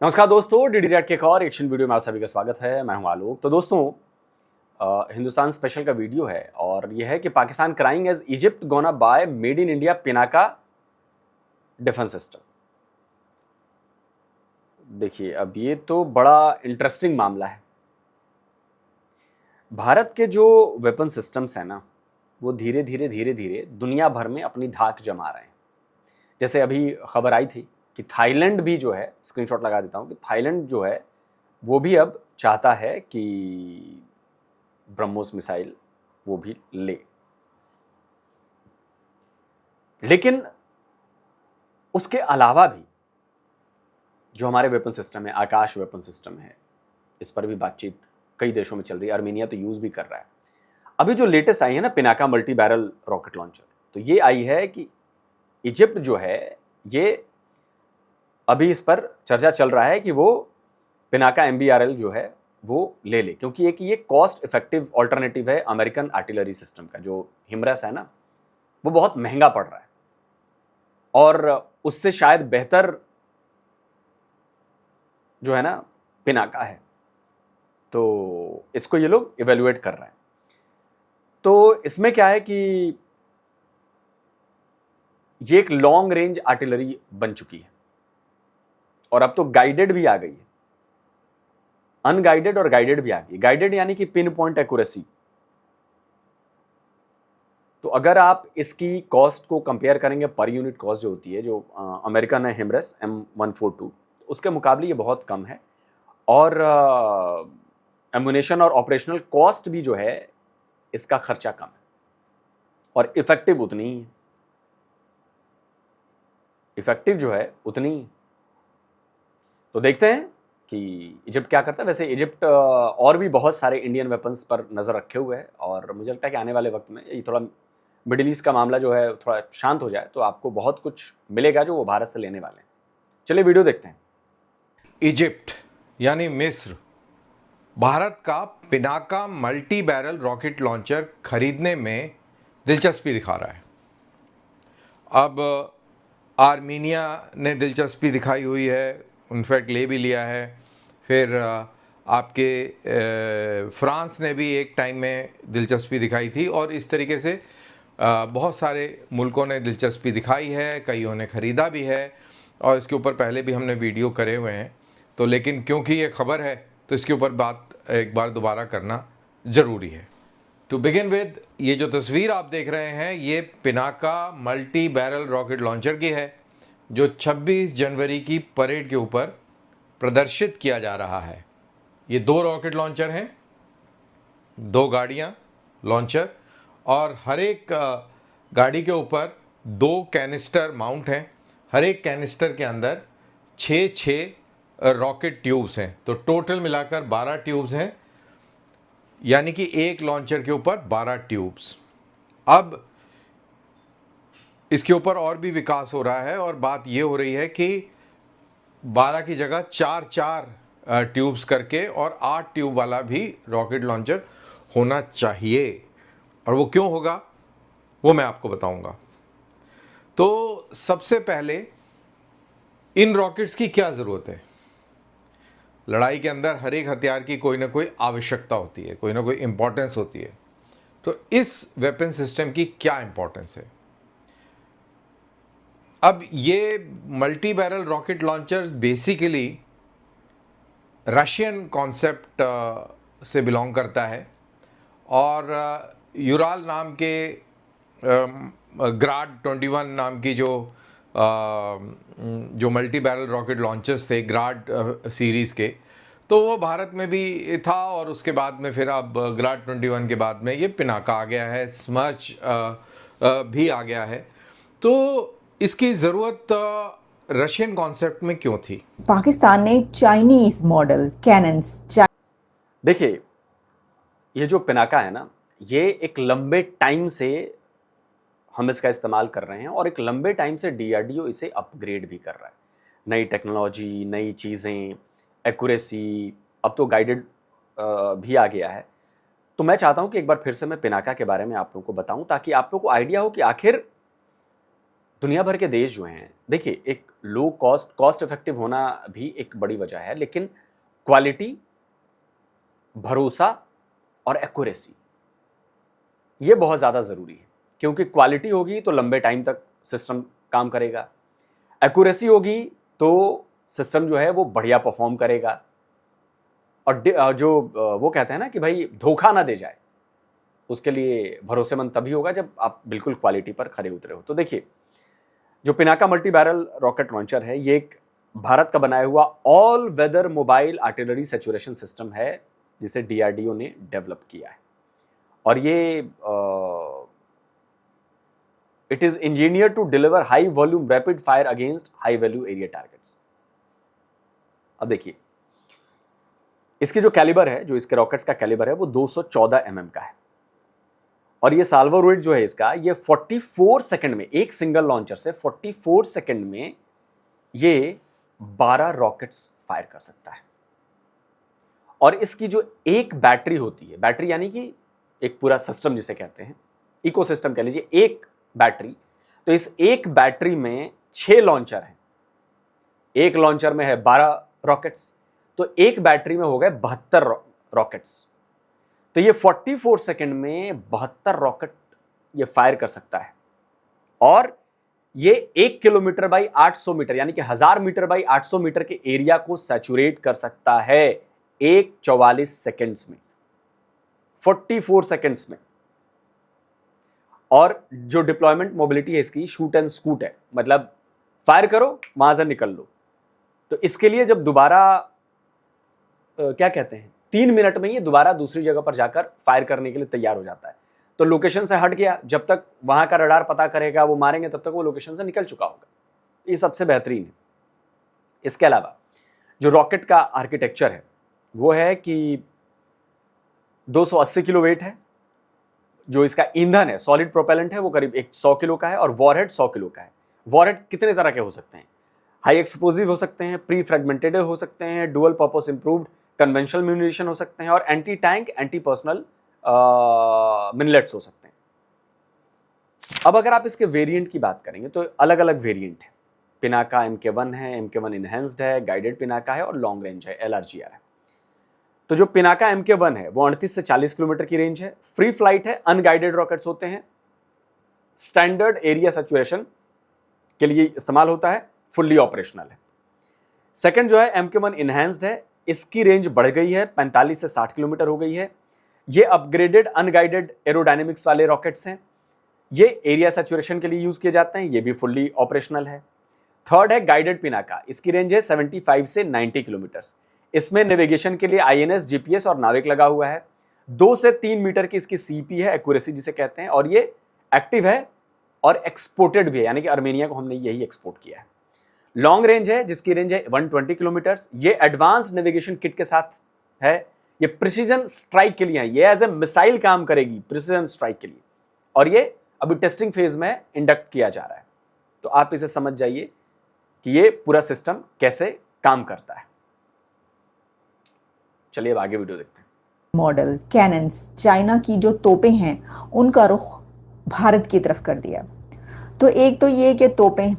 नमस्कार दोस्तों, DD red के एक और एक्शन वीडियो में आप सभी का स्वागत है। मैं हूं आलोक। तो दोस्तों, हिंदुस्तान स्पेशल का वीडियो है और यह है कि Pakistan crying as Egypt gonna buy made in India Pinaka defence system. देखिए, अब ये तो बड़ा इंटरेस्टिंग मामला है। भारत के जो वेपन सिस्टम्स हैं ना, वो धीरे धीरे दुनिया भर में अपनी धाक जमा रहे हैं। जैसे अभी खबर आई थी कि थाईलैंड भी जो है, स्क्रीनशॉट लगा देता हूं, कि थाईलैंड जो है वो भी अब चाहता है कि ब्रह्मोस मिसाइल वो भी ले। लेकिन उसके अलावा भी जो हमारे वेपन सिस्टम है, आकाश वेपन सिस्टम है, इस पर भी बातचीत कई देशों में चल रही है। आर्मेनिया तो यूज भी कर रहा है। अभी जो लेटेस्ट आई है ना, Pinaka multi barrel rocket launcher, तो ये आई है कि इजिप्ट जो है, ये अभी इस पर चर्चा चल रहा है कि वो पिनाका MBRL जो है वो ले ले, क्योंकि एक ये कॉस्ट इफेक्टिव ऑल्टरनेटिव है अमेरिकन आर्टिलरी सिस्टम का। जो हिमरस है ना, वो बहुत महंगा पड़ रहा है और उससे शायद बेहतर जो है ना पिनाका है। तो इसको ये लोग इवेल्युएट कर रहे हैं। तो इसमें क्या है कि ये एक लॉन्ग रेंज आर्टिलरी बन चुकी है और अब तो गाइडेड भी आ गई है। अनगाइडेड और गाइडेड भी आ गई। गाइडेड यानी कि पिन पॉइंट एक्यूरेसी। तो अगर आप इसकी कॉस्ट को कंपेयर करेंगे, पर यूनिट कॉस्ट जो होती है, जो अमेरिकन है हिमरस M142, उसके मुकाबले ये बहुत कम है। और एमुनेशन और ऑपरेशनल कॉस्ट भी जो है, इसका खर्चा कम है और इफेक्टिव उतनी ही है। इफेक्टिव जो है उतनी ही। तो देखते हैं कि इजिप्ट क्या करता है। वैसे इजिप्ट और भी बहुत सारे इंडियन वेपन्स पर नज़र रखे हुए है और मुझे लगता है कि आने वाले वक्त में ये थोड़ा मिडिल ईस्ट का मामला जो है थोड़ा शांत हो जाए तो आपको बहुत कुछ मिलेगा जो वो भारत से लेने वाले हैं। चलिए वीडियो देखते हैं। इजिप्ट यानी मिस्र भारत का Pinaka multi barrel rocket launcher खरीदने में दिलचस्पी दिखा रहा है। अब आर्मीनिया ने दिलचस्पी दिखाई हुई है, इनफैक्ट ले भी लिया है। फिर आपके फ्रांस ने भी एक टाइम में दिलचस्पी दिखाई थी और इस तरीके से बहुत सारे मुल्कों ने दिलचस्पी दिखाई है, कईयों ने ख़रीदा भी है और इसके ऊपर पहले भी हमने वीडियो करे हुए हैं। तो लेकिन क्योंकि ये खबर है तो इसके ऊपर बात एक बार दोबारा करना ज़रूरी है। टू बिगिन विद, ये जो तस्वीर आप देख रहे हैं ये Pinaka multi barrel rocket launcher की है, जो 26 जनवरी की परेड के ऊपर प्रदर्शित किया जा रहा है। ये 2 रॉकेट लॉन्चर हैं, 2 गाड़ियाँ लॉन्चर, और हर एक गाड़ी के ऊपर 2 कैनिस्टर माउंट हैं। हर एक कैनिस्टर के अंदर 6 रॉकेट ट्यूब्स हैं। तो टोटल मिलाकर 12 ट्यूब्स हैं, यानी कि एक लॉन्चर के ऊपर 12 ट्यूब्स। अब इसके ऊपर और भी विकास हो रहा है और बात ये हो रही है कि 12 की जगह 4 ट्यूब्स करके और 8 ट्यूब वाला भी रॉकेट लॉन्चर होना चाहिए। और वो क्यों होगा वो मैं आपको बताऊंगा। तो सबसे पहले इन रॉकेट्स की क्या ज़रूरत है। लड़ाई के अंदर हर एक हथियार की कोई ना कोई आवश्यकता होती है, कोई ना कोई इंपॉर्टेंस होती है। तो इस वेपन सिस्टम की क्या इंपॉर्टेंस है। अब ये multi barrel rocket launcher basically Russian concept से बिलोंग करता है और यूराल नाम के ग्राड 21 नाम की जो मल्टी बैरल रॉकेट लॉन्चर्स थे ग्राड सीरीज़ के, तो वो भारत में भी था और उसके बाद में फिर अब ग्राड 21 के बाद में ये पिनाका आ गया है, स्मर्च भी आ गया है। तो इसकी ज़रूरत रशियन कॉन्सेप्ट में क्यों थी। पाकिस्तान ने चाइनीज मॉडल कैनन्स। देखिए, ये जो पिनाका है ना, ये एक लंबे टाइम से हम इसका इस्तेमाल कर रहे हैं और एक लंबे टाइम से DRDO इसे अपग्रेड भी कर रहा है। नई टेक्नोलॉजी, नई चीज़ें, एक्यूरेसी, अब तो गाइडेड भी आ गया है। तो मैं चाहता हूं कि एक बार फिर से मैं पिनाका के बारे में आप लोगों को बताऊं ताकि आप लोगों को आइडिया हो कि आखिर दुनिया भर के देश जो हैं, देखिए एक लो कॉस्ट इफेक्टिव होना भी एक बड़ी वजह है, लेकिन क्वालिटी, भरोसा और एक्यूरेसी ये बहुत ज़्यादा ज़रूरी है, क्योंकि क्वालिटी होगी तो लंबे टाइम तक सिस्टम काम करेगा, एक्यूरेसी होगी तो सिस्टम जो है वो बढ़िया परफॉर्म करेगा, और जो वो कहते हैं ना कि भाई धोखा ना दे जाए, उसके लिए भरोसेमंद तभी होगा जब आप बिल्कुल क्वालिटी पर खरे उतरे हो। तो देखिए जो Pinaka multi barrel rocket launcher है, ये एक भारत का बनाया हुआ all weather mobile artillery saturation system है, जिसे DRDO ने डेवलप किया है, और ये it is engineered to deliver high volume rapid fire against high value area targets. अब देखिए इसकी जो कैलिबर है, जो इसके रॉकेट्स का कैलिबर है, वो 214 mm का है, और ये साल्वर रेट जो है इसका, ये 44 सेकंड में, एक सिंगल लॉन्चर से 44 सेकंड में ये 12 रॉकेट्स फायर कर सकता है। और इसकी जो एक बैटरी होती है, बैटरी यानी कि एक पूरा सिस्टम जिसे कहते हैं, इकोसिस्टम कह लीजिए, एक बैटरी, तो इस एक बैटरी में 6 लॉन्चर हैं, एक लॉन्चर में है 12 रॉकेट्स, तो एक बैटरी में हो गए 72 रॉकेट्स। तो ये 44 सेकंड में 72 रॉकेट ये फायर कर सकता है, और ये 1 किलोमीटर बाई 800 मीटर यानी कि 1000 मीटर बाई 800 मीटर के एरिया को सैचुरेट कर सकता है 1:44 सेकंड्स में, 44 सेकंड्स में। और जो डिप्लॉयमेंट मोबिलिटी है इसकी, शूट एंड स्कूट है, मतलब फायर करो वहां से निकल लो। तो इसके लिए जब दोबारा क्या कहते हैं, 3 मिनट में ये दोबारा दूसरी जगह पर जाकर फायर करने के लिए तैयार हो जाता है। तो लोकेशन से हट गया, जब तक वहां का रडार पता करेगा, वो मारेंगे, तब तक वो लोकेशन से निकल चुका होगा। ये सबसे बेहतरीन है। इसके अलावा जो रॉकेट का आर्किटेक्चर है वो है कि 280 किलो वेट है, जो इसका ईंधन है, सॉलिड प्रोपेलेंट है, वो करीब 100 किलो का है, और वॉरहेड 100 किलो का है। वॉरहेड कितने तरह के हो सकते हैं, हाई एक्सप्लोजिव हो सकते हैं, प्री फ्रेगमेंटेड हो सकते हैं, dual purpose improved conventional munition हो सकते हैं, और एंटी टैंक, एंटी पर्सनल मिनलेट्स हो सकते हैं। अब अगर आप इसके वेरिएंट की बात करेंगे तो अलग अलग वेरिएंट है। पिनाका MK1 है, MK1 इनहेंस्ड है, गाइडेड पिनाका है, और लॉन्ग रेंज है, LRGR है। तो जो पिनाका MK1 है वो 38 से 40 किलोमीटर की रेंज है, फ्री फ्लाइट है, अनगाइडेड रॉकेट्स होते हैं, स्टैंडर्ड एरिया सैचुरेशन के लिए इस्तेमाल होता है, फुल्ली ऑपरेशनल है। सेकंड जो है MK1 इनहेंस्ड है, इसकी रेंज बढ़ गई है, 45 से 60 किलोमीटर हो गई है। ये अपग्रेडेड अनगाइडेड एरोडायनेमिक्स वाले रॉकेट्स हैं, ये एरिया सैचुरेशन के लिए यूज किए जाते हैं, ये भी फुल्ली ऑपरेशनल है। थर्ड है गाइडेड पिनाका, इसकी रेंज है 75 से 90 किलोमीटर। इसमें नेविगेशन के लिए INS, GPS और नाविक लगा हुआ है। 2 से 3 मीटर की इसकी CP है, एक्यूरेसी जिसे कहते हैं, और ये एक्टिव है और एक्सपोर्टेड भी है, यानी कि आर्मेनिया को हमने यही एक्सपोर्ट किया है। लॉन्ग रेंज है, जिसकी रेंज है 120 किलोमीटर। ये एडवांस नेविगेशन किट के साथ है, ये प्रिसीजन स्ट्राइक के लिए है, ये एज ए मिसाइल काम करेगी प्रिसीजन स्ट्राइक के लिए, और ये अभी टेस्टिंग फेज में इंडक्ट किया जा रहा है। तो आप इसे समझ जाइए कि ये पूरा सिस्टम कैसे काम करता है। चलिए अब आगे वीडियो देखते हैं। मॉडल कैनन्स, चाइना की जो तोपें हैं उनका रुख भारत की तरफ कर दिया। तो एक तो ये कि तोपें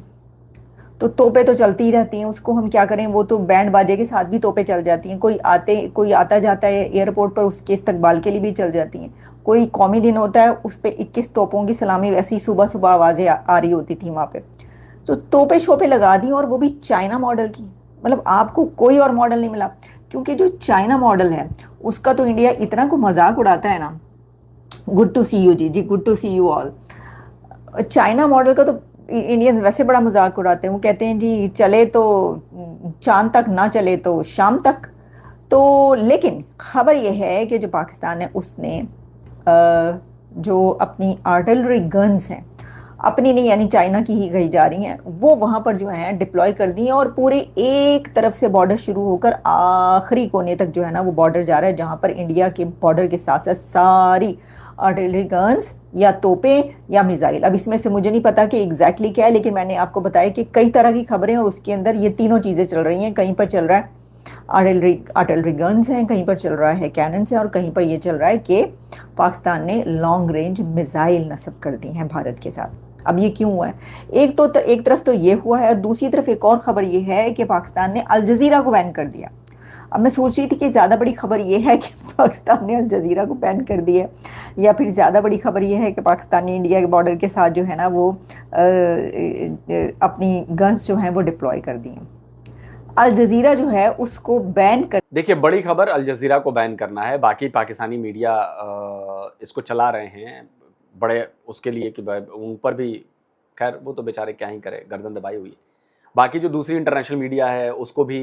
तो चलती ही रहती हैं, उसको हम क्या करें, वो तो बैंड बाजे के साथ भी तोपें चल जाती हैं। कोई आता जाता है एयरपोर्ट पर, उसके इस्तकबाल के लिए भी चल जाती हैं। कोई कौमी दिन होता है, उस पर 21 तोपों की सलामी वैसी सुबह सुबह आवाज़ें आ रही होती थी वहाँ पे। तो तोपें शोपें लगा दी, और वो भी चाइना मॉडल की। मतलब आपको कोई और मॉडल नहीं मिला, क्योंकि जो चाइना मॉडल है उसका तो इंडिया इतना को मजाक उड़ाता है ना। Good to see you ji, good to see you all. China model का तो इंडियंस वैसे बड़ा मजाक उड़ाते हैं। वो कहते हैं जी चले तो चांद तक, ना चले तो शाम तक। तो लेकिन खबर यह है कि जो पाकिस्तान है उसने जो अपनी आर्टिलरी गन्स हैं, अपनी नहीं यानी चाइना की ही कही जा रही हैं, वो वहाँ पर जो है डिप्लॉय कर दी हैं, और पूरे एक तरफ से बॉर्डर शुरू होकर आखिरी कोने तक जो है ना वो बॉर्डर जा रहा है, जहाँ पर इंडिया के बॉर्डर के साथ साथ सारी आर्टिलरी गन्स या तोपें या मिसाइल। अब इसमें से मुझे नहीं पता कि एग्जैक्टली क्या है, लेकिन मैंने आपको बताया कि कई तरह की खबरें, और उसके अंदर ये तीनों चीज़ें चल रही हैं। कहीं पर चल रहा है आर्टिलरी गन्स हैं, कहीं पर चल रहा है कैनन्स हैं, और कहीं पर ये चल रहा है कि पाकिस्तान ने लॉन्ग रेंज मिसाइल नस्ब कर दी हैं भारत के साथ। अब ये क्यों हुआ है? एक तरफ तो ये हुआ है और दूसरी तरफ एक और खबर ये है कि पाकिस्तान ने अल जजीरा को बैन कर दिया। अब मैं सोच रही थी कि ज़्यादा बड़ी खबर ये है कि पाकिस्तान ने अल जजीरा को बैन कर दिया, या फिर ज़्यादा बड़ी खबर ये है कि पाकिस्तान ने इंडिया के बॉर्डर के साथ जो है ना वो अपनी गन्स जो हैं वो डिप्लॉय कर दी हैं। अल जजीरा जो है उसको बैन कर, देखिए बड़ी खबर अल जजीरा को बैन करना है, बाकी पाकिस्तानी मीडिया इसको चला रहे हैं बड़े उसके लिए कि उन पर भी, खैर वो तो बेचारे क्या ही करे, गर्दन दबाई हुई है। बाकी जो दूसरी इंटरनेशनल मीडिया है उसको भी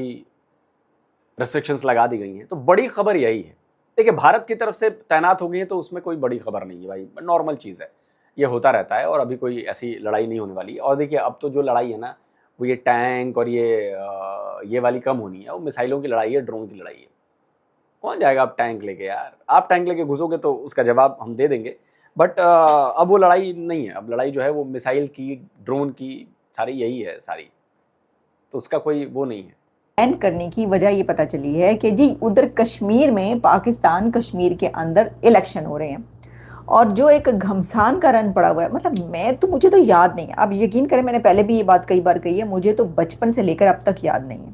रेस्ट्रिक्शंस लगा दी गई हैं। तो बड़ी खबर यही है। देखिए भारत की तरफ से तैनात हो गई है तो उसमें कोई बड़ी खबर नहीं है भाई, नॉर्मल चीज़ है, ये होता रहता है और अभी कोई ऐसी लड़ाई नहीं होने वाली। और देखिए अब तो जो लड़ाई है ना वो ये टैंक और ये वाली कम होनी है, वो मिसाइलों की लड़ाई है, ड्रोन की लड़ाई है। कौन जाएगा अब टैंक लेके यार? आप टैंक लेके घुसोगे तो उसका जवाब हम दे देंगे, बट अब वो लड़ाई नहीं है। अब लड़ाई जो है वो मिसाइल की, ड्रोन की, सारी यही है सारी, तो उसका कोई वो नहीं है। बैन करने की वजह ये पता चली है कि जी उधर कश्मीर में, पाकिस्तान कश्मीर के अंदर इलेक्शन हो रहे हैं और जो एक घमसान का रन पड़ा हुआ है, मतलब मुझे तो याद नहीं है, आप यकीन करें मैंने पहले भी ये बात कई बार कही है, मुझे तो बचपन से लेकर अब तक याद नहीं है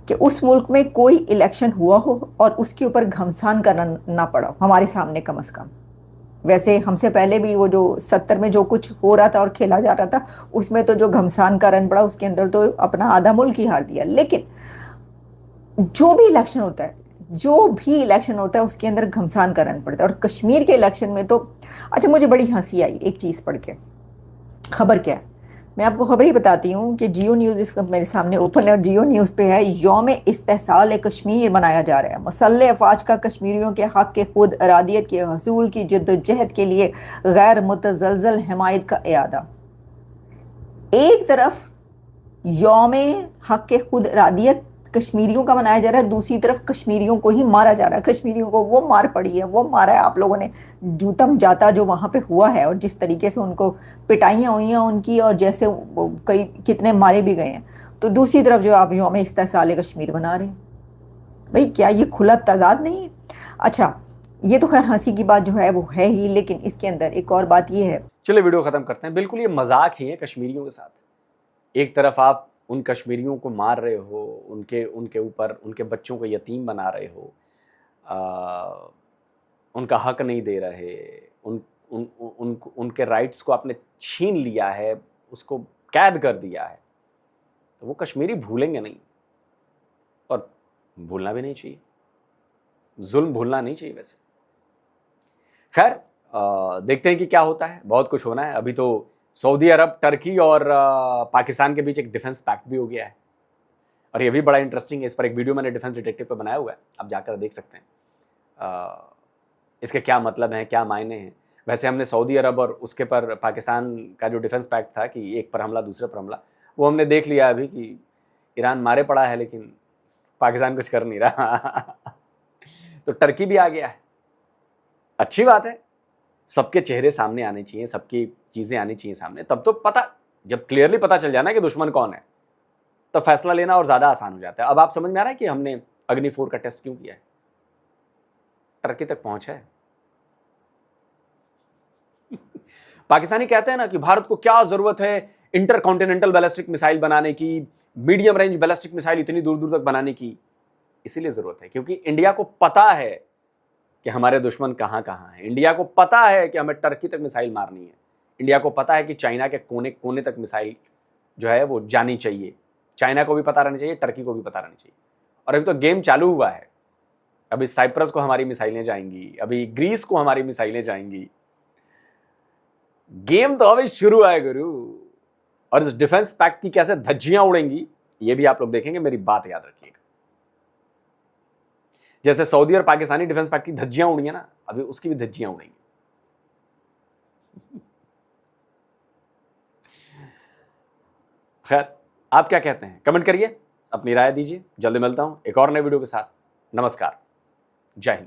कि उस मुल्क में कोई इलेक्शन हुआ हो और उसके ऊपर घमसान का रन ना पड़ा हो हमारे सामने कम से कम। वैसे हमसे पहले भी वो जो 70 में जो कुछ हो रहा था और खेला जा रहा था उसमें तो जो घमसान का रन पड़ा उसके अंदर तो अपना आधा मुल्क ही हार दिया। लेकिन जो भी इलेक्शन होता है उसके अंदर घमसान का रन पड़ता है। और कश्मीर के इलेक्शन में तो अच्छा, मुझे बड़ी हंसी आई एक चीज़ पढ़ के। खबर क्या है, मैं आपको खबर ही बताती हूँ कि जियो न्यूज़ इसका मेरे सामने ओपन है और जियो न्यूज़ पे है, यौम इस्तेहसाल कश्मीर मनाया जा रहा है। मुसल्लह अफवाज का कश्मीरियों के हक़ के खुद इरादियत के हसूल की जद्दोजहद के लिए गैर मुतज़लज़ल हिमायत का इरादा। एक तरफ यौम हक़ के खुद इरादियत कश्मीरियों का मनाया जा रहा है, दूसरी तरफ कश्मीरियों को ही मारा जा रहा है। कश्मीरियों को वो मार पड़ी है, वो मारा है आप लोगों ने, जूतम जाता जो वहाँ पे हुआ है और जिस तरीके से उनको पिटाइयाँ हुई हैं उनकी, और जैसे कई कितने मारे भी गए हैं। तो दूसरी तरफ जो आप यौम इस्तेहसाल कश्मीर बना रहे हैं, भाई क्या ये खुला तजाद नहीं है? अच्छा, ये तो खैर हंसी की बात जो है वो है ही, लेकिन इसके अंदर एक और बात ये है। चलिए वीडियो खत्म करते हैं। बिल्कुल ये मजाक ही है कश्मीरियों के साथ। एक तरफ आप उन कश्मीरियों को मार रहे हो, उनके ऊपर उनके बच्चों को यतीम बना रहे हो, उनका हक नहीं दे रहे, उनके राइट्स को आपने छीन लिया है, उसको कैद कर दिया है। तो वो कश्मीरी भूलेंगे नहीं और भूलना भी नहीं चाहिए, जुल्म भूलना नहीं चाहिए। वैसे खैर देखते हैं कि क्या होता है, बहुत कुछ होना है। अभी तो सऊदी अरब, टर्की और पाकिस्तान के बीच एक डिफेंस पैक्ट भी हो गया है और ये भी बड़ा इंटरेस्टिंग है। इस पर एक वीडियो मैंने डिफेंस डिटेक्टिव पर बनाया हुआ है, आप जाकर देख सकते हैं इसके क्या मतलब हैं, क्या मायने हैं। वैसे हमने सऊदी अरब और उसके पर पाकिस्तान का जो डिफेंस पैक्ट था कि एक पर हमला दूसरे पर हमला, वो हमने देख लिया अभी कि ईरान मारे पड़ा है लेकिन पाकिस्तान कुछ कर नहीं रहा। तो टर्की भी आ गया है, अच्छी बात है। सबके चेहरे सामने आने चाहिए, सबकी चीज़ें आनी चाहिए सामने, तब तो पता, जब क्लियरली पता चल जाए ना कि दुश्मन कौन है, तब फैसला लेना और ज़्यादा आसान हो जाता है। अब आप समझ में आ रहा है कि हमने अग्नि 4 का टेस्ट क्यों किया है? टर्की तक पहुंच है। पाकिस्तानी कहते हैं ना कि भारत को क्या जरूरत है इंटरकॉन्टिनेंटल बैलिस्टिक मिसाइल बनाने की, मीडियम रेंज बैलिस्टिक मिसाइल इतनी दूर दूर तक बनाने की। इसीलिए जरूरत है क्योंकि इंडिया को पता है कि हमारे दुश्मन कहां कहां हैं। इंडिया को पता है कि हमें टर्की तक मिसाइल मारनी है। इंडिया को पता है कि चाइना के कोने कोने तक मिसाइल जो है वो जानी चाहिए। चाइना को भी पता रहनी चाहिए, टर्की को भी पता रहनी चाहिए। और अभी तो गेम चालू हुआ है। अभी साइप्रस को हमारी मिसाइलें जाएंगी, अभी ग्रीस को हमारी मिसाइलें जाएंगी। गेम तो अभी शुरू है गुरु। और इस डिफेंस पैक्ट की कैसे धज्जियां उड़ेंगी ये भी आप लोग देखेंगे, मेरी बात याद रखिएगा। जैसे सऊदी और पाकिस्तानी डिफेंस पैक्ट की धज्जियां उड़ी हैं ना, अभी उसकी भी धज्जियां उड़ेंगी। खैर आप क्या कहते हैं, कमेंट करिए, अपनी राय दीजिए। जल्दी मिलता हूं एक और नए वीडियो के साथ। नमस्कार, जय हिंद।